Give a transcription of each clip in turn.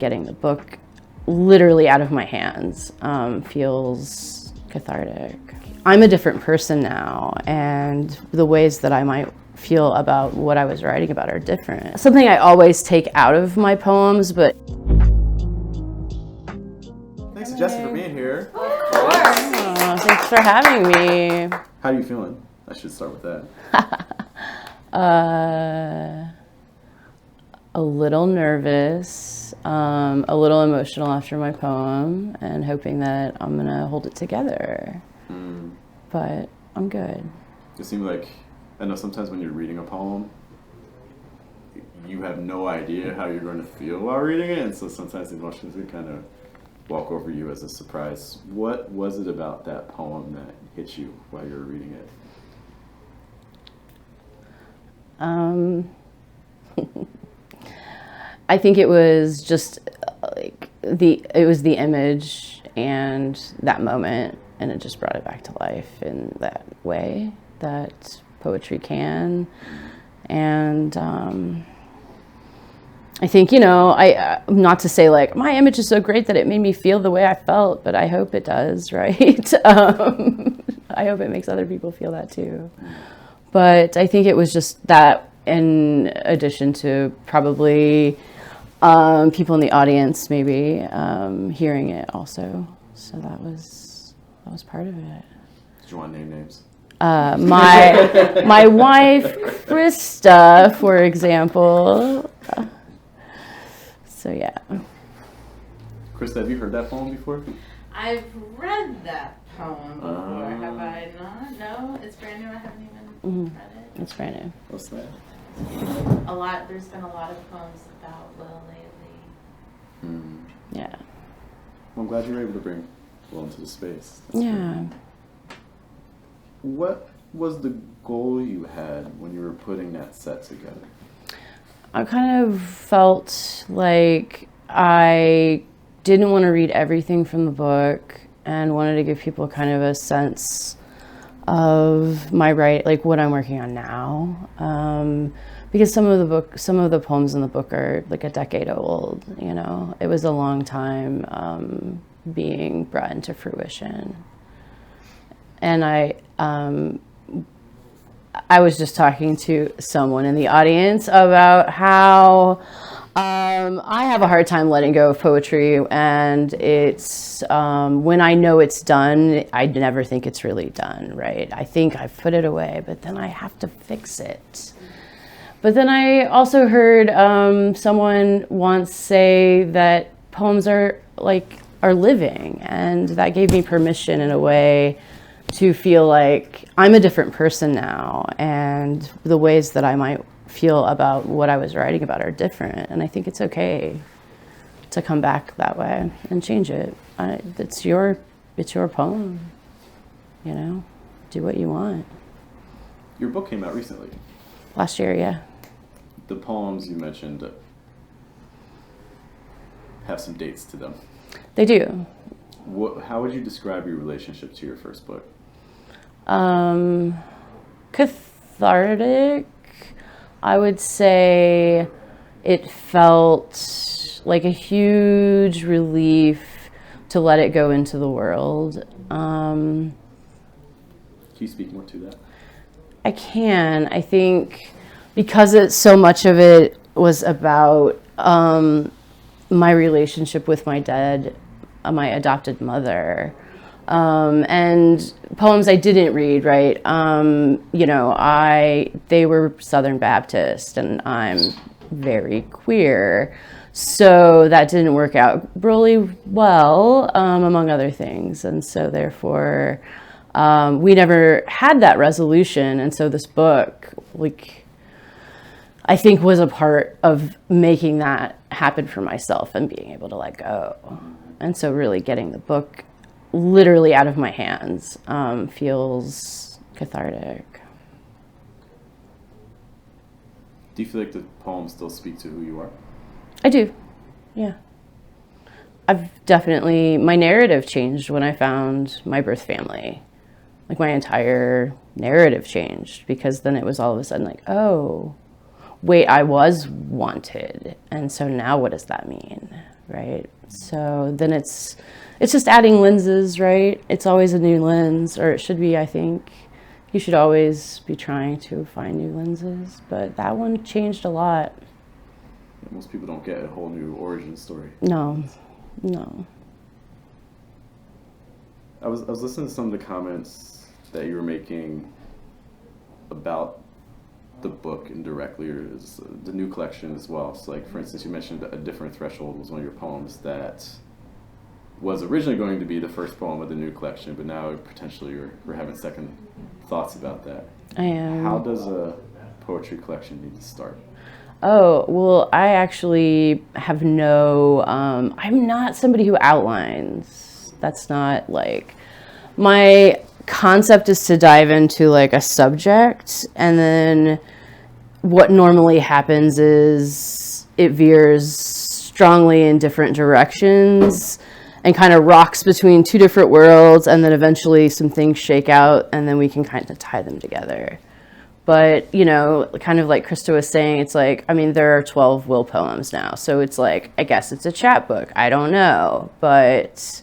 getting the book literally out of my hands feels cathartic. I'm a different person now, and the ways that I might feel about what I was writing about are different. Something I always take out of my poems, but... Thanks to Jessie for being here. Of course. Oh, thanks for having me. How are you feeling? I should start with that. A little nervous, a little emotional after my poem, and hoping that I'm gonna hold it together. But I'm good. It seemed like, I know sometimes when you're reading a poem, you have no idea how you're going to feel while reading it, and so sometimes emotions can kind of walk over you as a surprise. What was it about that poem that hit you while you were reading it? I think it was just like it was the image and that moment, and it just brought it back to life in that way that poetry can. And I think, I not to say like my image is so great that it made me feel the way I felt, but I hope it does, right? I hope it makes other people feel that too. But I think it was just that, in addition to probably people in the audience maybe hearing it also. So that was part of it. Did you want to name names? My wife, Krista, for example. So yeah. Krista, have you heard that poem before? I've read that poem before. Have I not? No, it's brand new. I haven't even read it. It's brand new. What's that? There's been a lot of poems about Will lately. Yeah. Well, I'm glad you were able to bring Will into the space. That's yeah. great. What was the goal you had when you were putting that set together? I kind of felt like I didn't want to read everything from the book and wanted to give people kind of a sense of my like what I'm working on now. Because some of the poems in the book are like a decade old, It was a long time being brought into fruition. And I was just talking to someone in the audience about how I have a hard time letting go of poetry, and it's when I know it's done, I never think it's really done, right? I think I've put it away, but then I have to fix it. But then I also heard someone once say that poems are living, and that gave me permission in a way to feel like I'm a different person now, and the ways that I might feel about what I was writing about are different. And I think it's okay to come back that way and change it. It's your poem, do what you want. Your book came out recently. Last year, yeah. The poems you mentioned have some dates to them. They do. How would you describe your relationship to your first book? Cathartic. I would say it felt like a huge relief to let it go into the world. Can you speak more to that? I can. I think because so much of it was about my relationship with my adopted mother. And poems I didn't read, right? They were Southern Baptist, and I'm very queer. So that didn't work out really well, among other things. And so therefore, we never had that resolution. And so this book, I think, was a part of making that happen for myself and being able to let go. And so really getting the book literally out of my hands feels cathartic. Do you feel like the poems still speak to who you are? I do, yeah. My narrative changed when I found my birth family. My entire narrative changed, because then it was all of a sudden like, oh, wait, I was wanted. And so now what does that mean, right? So then it's just adding lenses, right? It's always a new lens, or it should be, I think. You should always be trying to find new lenses, but that one changed a lot. Most people don't get a whole new origin story. No. I was listening to some of the comments that you were making about the book indirectly, or the new collection as well. So, like, for instance, you mentioned A Different Threshold was one of your poems that was originally going to be the first poem of the new collection, but now potentially you're having second thoughts about that. I am. How does a poetry collection need to start? Oh, well, I actually have I'm not somebody who outlines. That's not like, my concept is to dive into like a subject, and then what normally happens is it veers strongly in different directions and kind of rocks between two different worlds, and then eventually some things shake out, and then we can kind of tie them together. But, you know, kind of like Krista was saying, it's like, I mean, there are 12 Will poems now, so it's like, I guess it's a chapbook. I don't know. But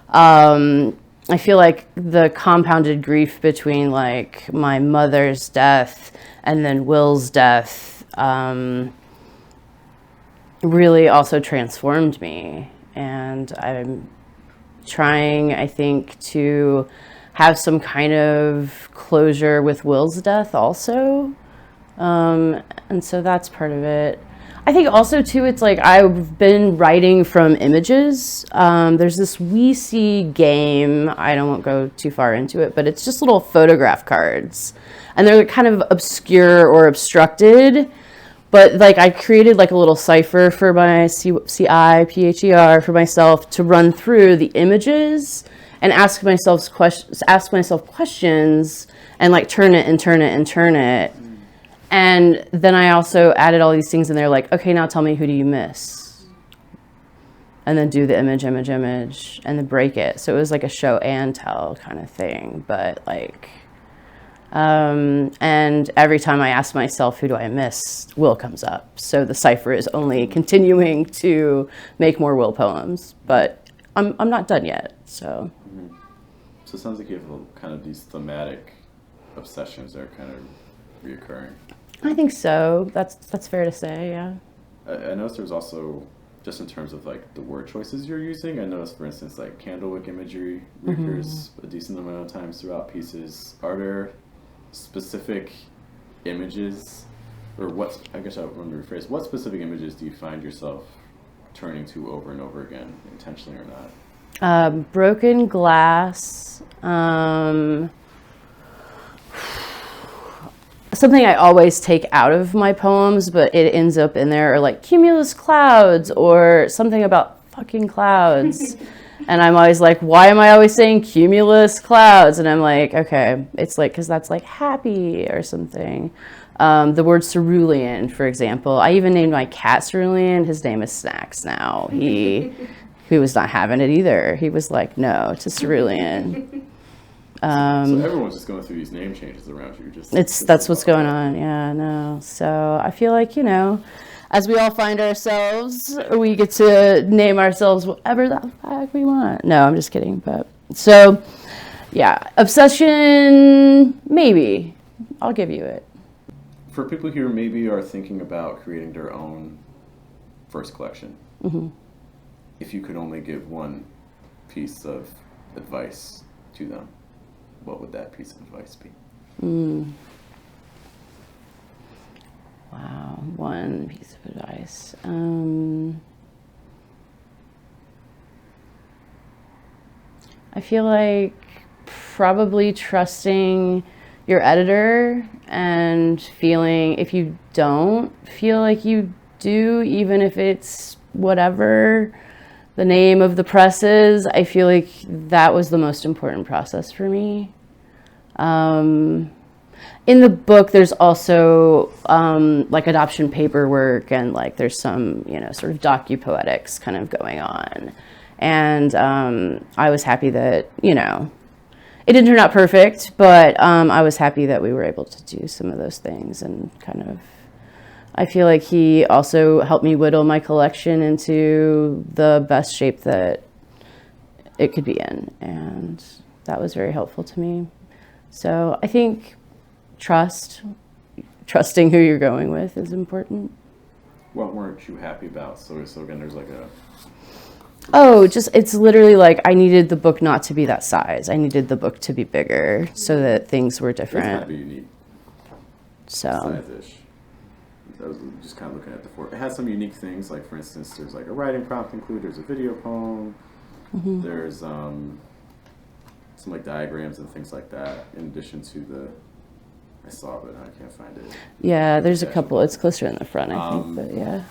I feel like the compounded grief between, like, my mother's death and then Will's death really also transformed me. And I'm trying, I think, to have some kind of closure with Will's death also. And so that's part of it. I think also too, it's like I've been writing from images. There's this We See game. I won't go too far into it, but it's just little photograph cards. And they're kind of obscure or obstructed. But like I created like a little cipher for my CIPHER for myself to run through the images and ask myself questions and like turn it. And then I also added all these things in there like, okay, now tell me, who do you miss? And then do the image, and then break it. So it was like a show and tell kind of thing. But like, and every time I ask myself, who do I miss? Will comes up. So the cipher is only continuing to make more Will poems, but I'm not done yet, so. Mm-hmm. So it sounds like you have kind of these thematic obsessions that are kind of reoccurring. I think so. That's fair to say, yeah. I noticed there's also, just in terms of like the word choices you're using, I noticed, for instance, like candlewick imagery recurs a decent amount of times throughout pieces. Are there specific images, or I guess I want to rephrase, what specific images do you find yourself turning to over and over again, intentionally or not? Broken glass. Something I always take out of my poems, but it ends up in there, are like cumulus clouds or something about fucking clouds. And I'm always like, why am I always saying cumulus clouds? And I'm like, okay, it's like, because that's like happy or something. The word cerulean, for example. I even named my cat Cerulean. His name is Snacks now. He was not having it either. He was like, no to cerulean. So everyone's just going through these name changes around you. That's what's going on. Yeah, no. So I feel like, you know, as we all find ourselves, we get to name ourselves whatever the fuck we want. No, I'm just kidding. But so, yeah, obsession, maybe. I'll give you it. For people who maybe are thinking about creating their own first collection, if you could only give one piece of advice to them, what would that piece of advice be? Wow, one piece of advice. I feel like probably trusting your editor and feeling, if you don't feel like you do, even if it's whatever the name of the press is, I feel like that was the most important process for me. In the book, there's also like adoption paperwork, and like there's some, you know, sort of docu-poetics kind of going on. And I was happy that, you know, it didn't turn out perfect, but I was happy that we were able to do some of those things and kind I feel like he also helped me whittle my collection into the best shape that it could be in, and that was very helpful to me. So I think trusting who you're going with is important. What weren't you happy about? So again, there's like a... Oh, it's literally like I needed the book not to be that size. I needed the book to be bigger so that things were It's not different. be unique So, size-ish. I was just kind of looking at the form. It has some unique things, like for instance, there's like a writing prompt included, there's a video poem, there's some like diagrams and things like that, in addition to the... I saw it, but I can't find it. yeah, there's a couple. It's closer in the front, I think, but yeah.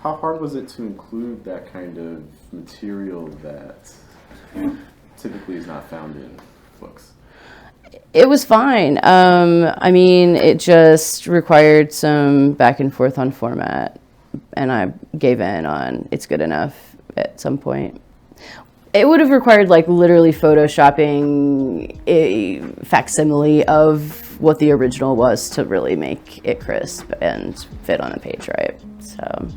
How hard was it to include that kind of material that typically is not found in books? It was fine. I mean, it just required some back and forth on format, and I gave in on it's good enough at some point. It would have required like literally photoshopping a facsimile of what the original was to really make it crisp and fit on a page, right? So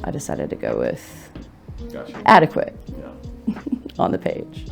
I decided to go with Gotcha. adequate Yeah. on the page.